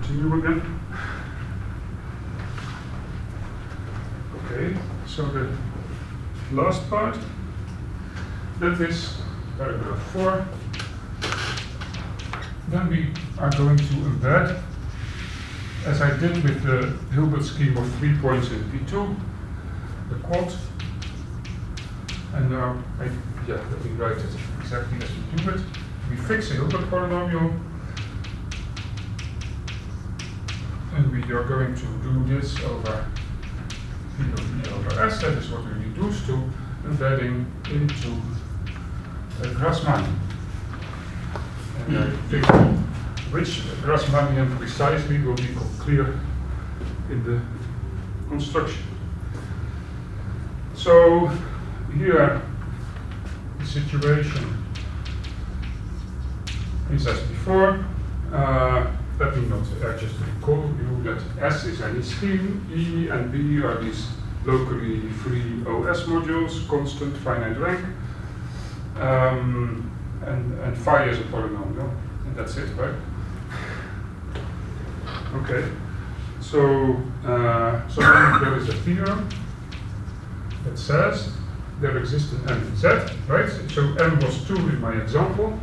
continue again. Okay, so the last part, that is paragraph 4. Then we are going to embed, as I did with the Hilbert scheme of 3 points in P2, the quad. And now, let me write it exactly as we do it. We fix a Hilbert polynomial, and we are going to do this over P of E over S. That is what we reduce to embedding into Grassmannian. And I think which Grassmannian precisely will be clear in the construction. So here the situation is as before. Let me not just recall you that S is any scheme, E and B are these locally free OS modules, constant finite rank, and phi is a polynomial, and that's it, right? Okay, so then there is a theorem that says there exists an M in Z, right? So M was 2 in my example.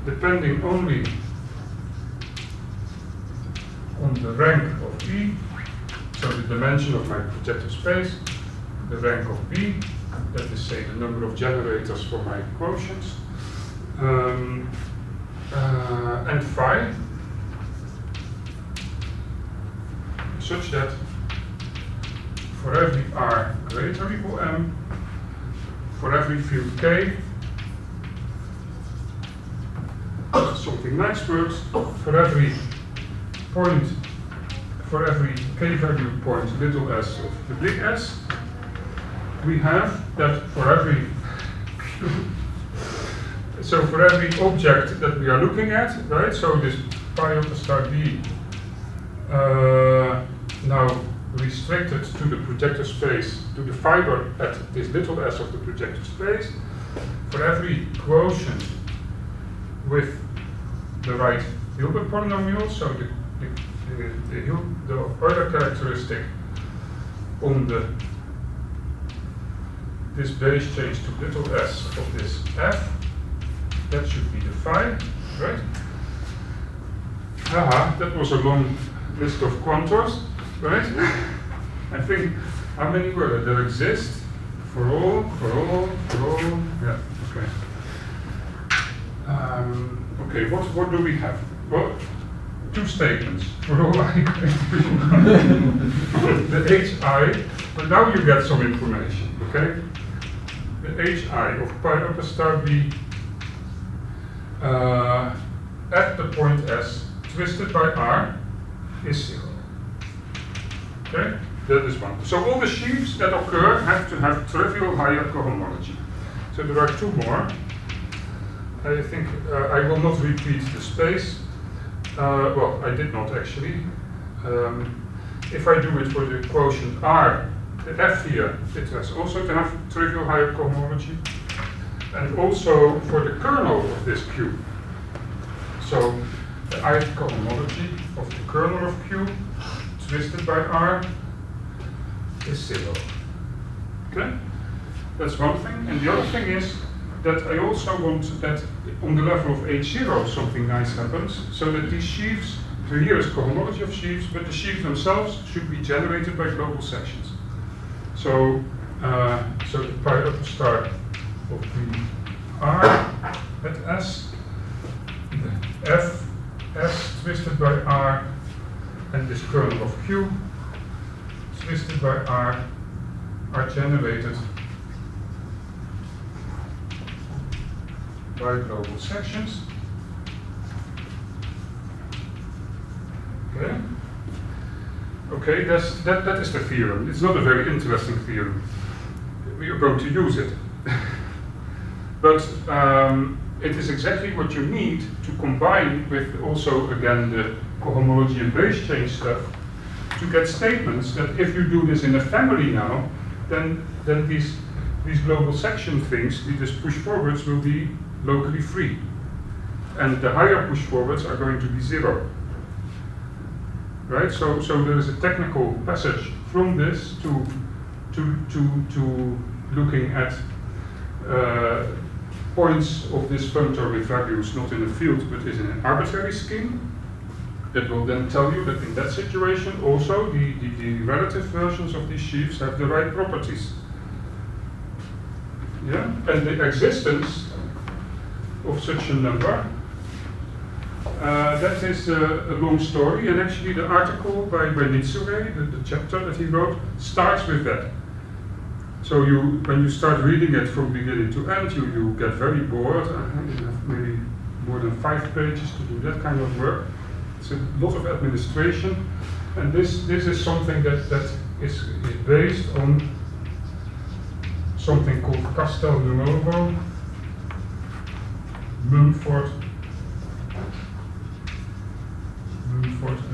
Depending only on the rank of E, so the dimension of my projective space, the rank of B, that is, say, the number of generators for my quotients, and phi, such that for every R greater or equal M, for every field K, something nice works, for every point, for every K value point, little s of the big S, we have that for every so for every object that we are looking at, right? So this pi of the star B now restricted to the projective space, to the fiber at this little s of the projective space, for every quotient with the right Hilbert polynomial, so the Euler characteristic on this base change to little s of this f, that should be the phi, right? That was a long list of quantors, right? I think, how many were there exist? For all, yeah, okay. Okay, what do we have? Well, 2 statements for all I the hi, but now you get some information, okay? The hi of pi upper star B at the point S twisted by R is 0. Okay, that is one. So all the sheaves that occur have to have trivial higher cohomology. So there are 2 more. I think I will not repeat the space. Well, I did not actually. If I do it for the quotient R, the F here, it has also to have trivial higher cohomology. And also for the kernel of this Q. So the ith cohomology of the kernel of Q twisted by R is 0. Okay? That's one thing. And the other thing is that I also want that on the level of H0 something nice happens, so that these sheaves, so here is cohomology of sheaves, but the sheaves themselves should be generated by global sections. So, so the pi upper star of the R at S, the F, S twisted by R, and this kernel of Q twisted by R are generated by global sections. Okay. Okay, that is the theorem. It's not a very interesting theorem. We are going to use it. But it is exactly what you need to combine with also, again, the cohomology and base change stuff to get statements that if you do this in a family now, then these global section things, these push forwards will be locally free. and the higher push forwards are going to be 0. Right? So there is a technical passage from this to looking at points of this functor with values not in a field but is in an arbitrary scheme. That will then tell you that in that situation also the relative versions of these sheaves have the right properties. Yeah? And the existence of such a number, that is a long story, and actually the article by Nitsure, the chapter that he wrote, starts with that. So when you start reading it from beginning to end, you get very bored. You have maybe more than 5 pages to do that kind of work. It's a lot of administration, and this is something that is based on something called Castelnuovo Mumford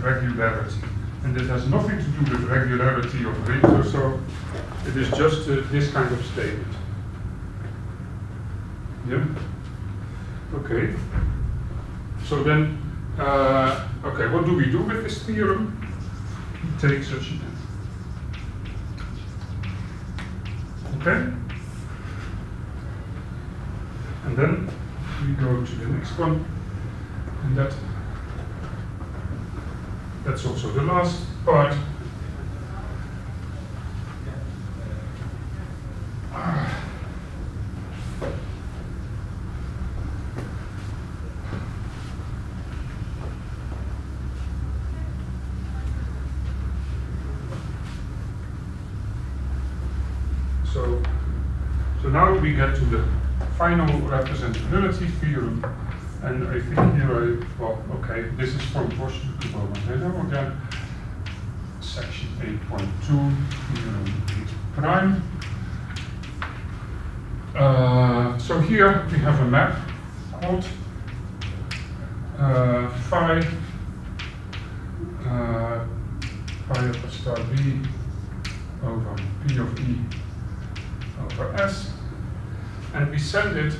regularity. And it has nothing to do with regularity of rings or so. It is just this kind of statement. Yeah? Okay. So then, okay, what do we do with this theorem? We take such a thing. Okay? And then we go to the next one, and that's also the last part. So now we get to the final representability theorem, and I think here this is from Bosch de Boom again, section 8.2, theorem 8 prime. So here we have a map called phi upper star b over p of e over s, and we send it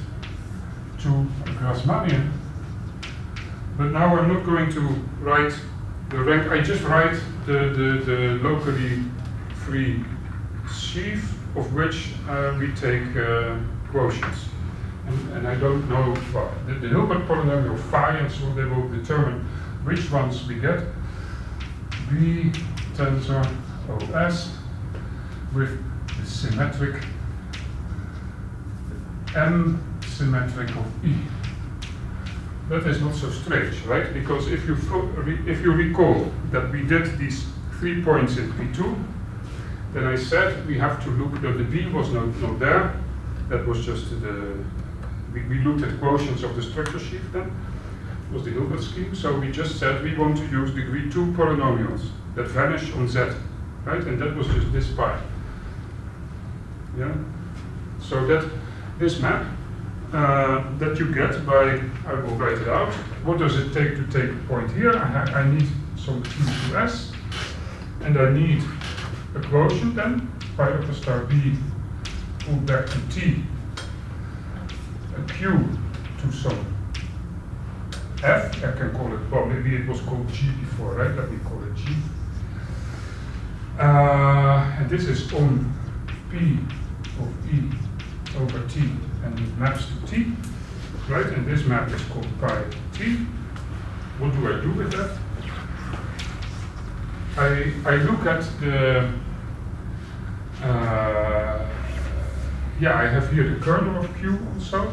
to Grassmannian. But now I'm not going to write the rank, I just write the locally free sheaf of which we take quotients. And I don't know, well, the Hilbert polynomial phi, and so they will determine which ones we get. B tensor OS with the symmetric M symmetric of E. That is not so strange, right? Because if you recall that we did these 3 points in P2, then I said we have to look, the B was not there. That was just we looked at quotients of the structure sheaf then. It was the Hilbert scheme. So we just said we want to use degree 2 polynomials that vanish on Z, right? And that was just this part. Yeah? So that this map that you get by, I will write it out. What does it take to take a point here? I need some Q to S, and I need a quotient then, pi upper star B pulled back to T, a Q to some F, I can call it, well, maybe it was called G before, right? Let me call it G. And this is on P of E over T, and it maps to T, right? And this map is called pi T. What do I do with that? I look at the, I have here the kernel of Q also,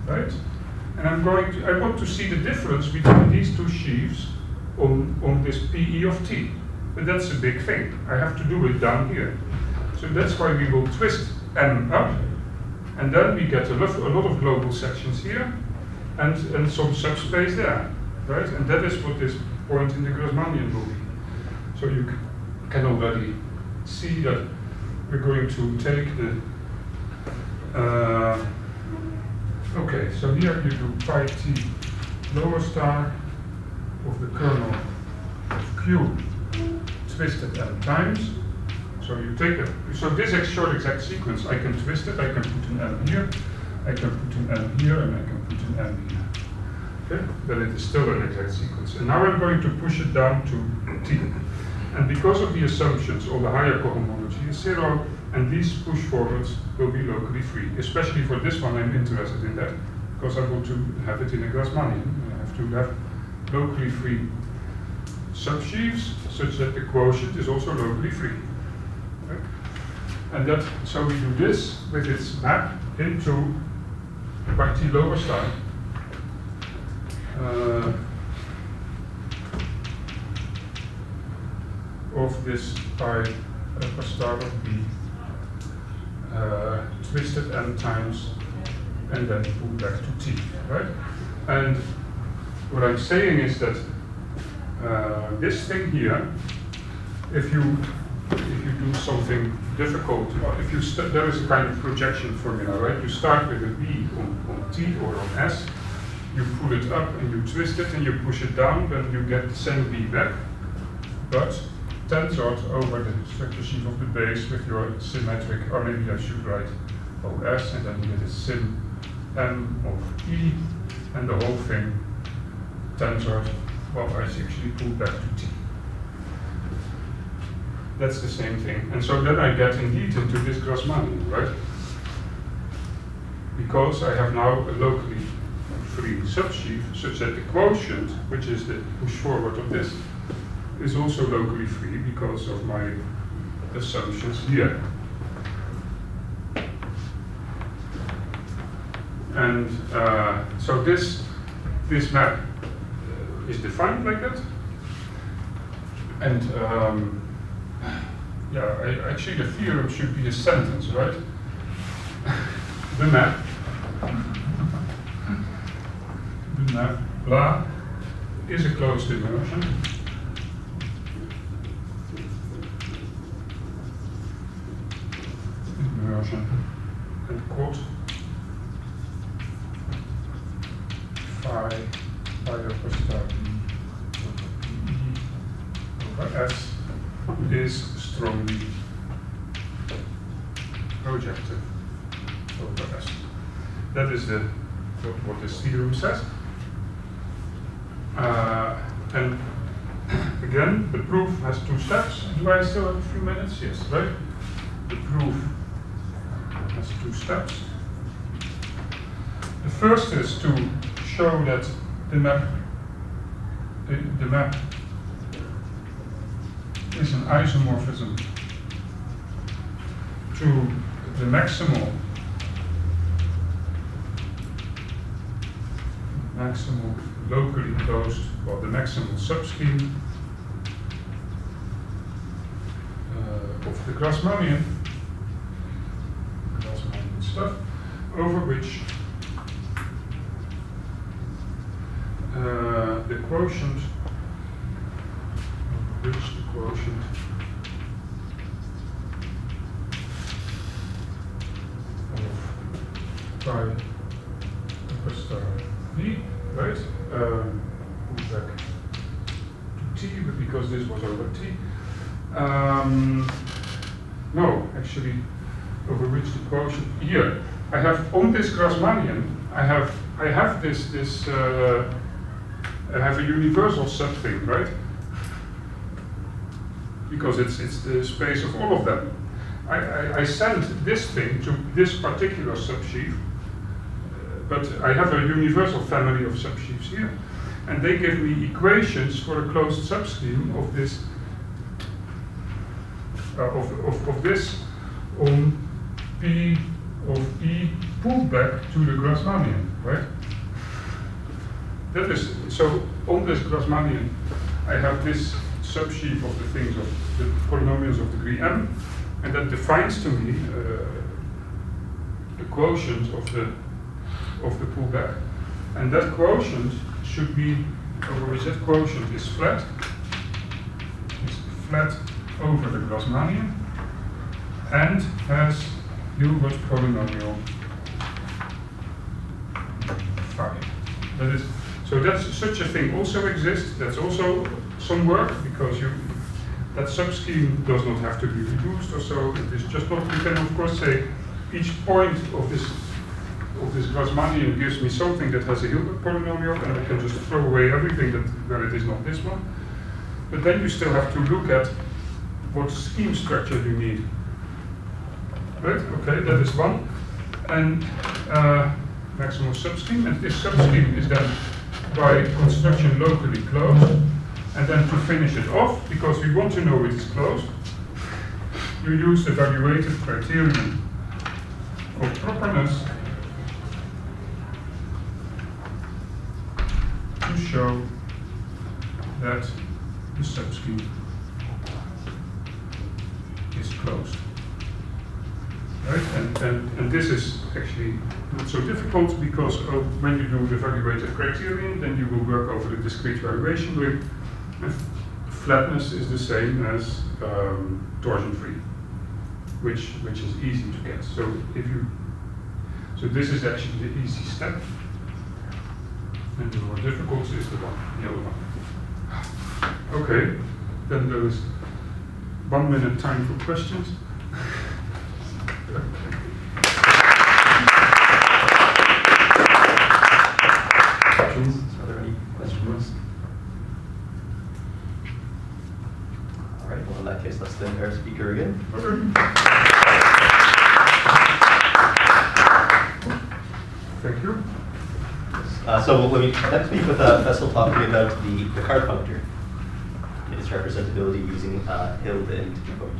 right? And I want to see the difference between these two sheaves on this PE of T. But that's a big thing. I have to do it down here. So that's why we will twist M up, and then we get a lot of global sections here, and some subspace there, right? And that is what this point in the Grassmannian will be. So you can already see that we're going to take the, okay, so here you do pi T lower star of the kernel of Q twisted M times. So you take it. So this short exact sequence, I can twist it. I can put an M here, I can put an n here and I can put an n here. Okay, then it is still an exact sequence. And now I'm going to push it down to t. And because of the assumptions, all the higher cohomology is 0, and these push forwards will be locally free. Especially for this one, I'm interested in that, because I want to have it in a Grassmannian. I have to have locally free subsheaves such that the quotient is also locally free. Okay? And that, so we do this with its map into by t lower star. Of this by upper star of b twisted n times and then pulled back to t, right? And what I'm saying is that this thing here, if you do something difficult, or if you there is a kind of projection formula, right? You start with a b on t or on s, you pull it up and you twist it and you push it down, then you get the same b back, but tensor over the structure sheaf of the base with your symmetric, or maybe I should write OS, and then you get a sim m of e, and the whole thing tensored, well, I actually pulled back to t. That's the same thing. And so then I get indeed into this Grassmannian, right? Because I have now a locally free subsheaf such that the quotient, which is the push forward of this, is also locally free because of my assumptions here. And so this map is defined like that. And yeah, actually the theorem should be a sentence, right? The map blah is a closed immersion. And quote phi upper star b over s is strongly projective over s. That is what this theorem says. And again, the proof has two steps. Do I still have a few minutes? Yes, right? The proof has two steps. The first is to show that the map is an isomorphism to the maximal locally closed, or the maximal subscheme of the Grassmannian stuff, over which the quotient of phi upper star b, right? Pull back to t, but because this was over t. No, actually, over which the quotient here. I have on this Grassmannian, I have this I have a universal sub-thing, right? Because it's the space of all of them. I send this thing to this particular subsheaf, but I have a universal family of subsheaves here, and they give me equations for a closed subscheme of this of this on P of E pulled back to the Grassmannian, right? That is, so on this Grassmannian, I have this subsheaf of the things of the polynomials of degree m, and that defines to me the quotient of the pullback, and that quotient should be, over which that quotient is flat over the Grassmannian, and has Hilbert polynomial phi. That is, so that's such a thing also exists. That's also some work, because that subscheme does not have to be reduced or so. It is just not. You can of course say each point of this of this Grassmannian gives me something that has a Hilbert polynomial, and I can just throw away everything that where it is not this one. But then you still have to look at what scheme structure you need. Right? Okay, that is one. And maximum subscheme, and this subscheme is then by construction locally closed. And then to finish it off, because we want to know it is closed, you use the evaluated criterion of properness to show that the subscheme is closed. Right? And this is actually not so difficult, because when you do the evaluated criterion, then you will work over the discrete valuation ring. And flatness is the same as torsion free, which is easy to get. So so this is actually the easy step, and the more difficult is the other one. Okay, then there is 1 minute time for questions. Questions? Are there any questions? All right, well, in that case, let's thank our speaker again. Thank you. So when we next speak with Vessel talking about the card functor, its representability using Hild and Point.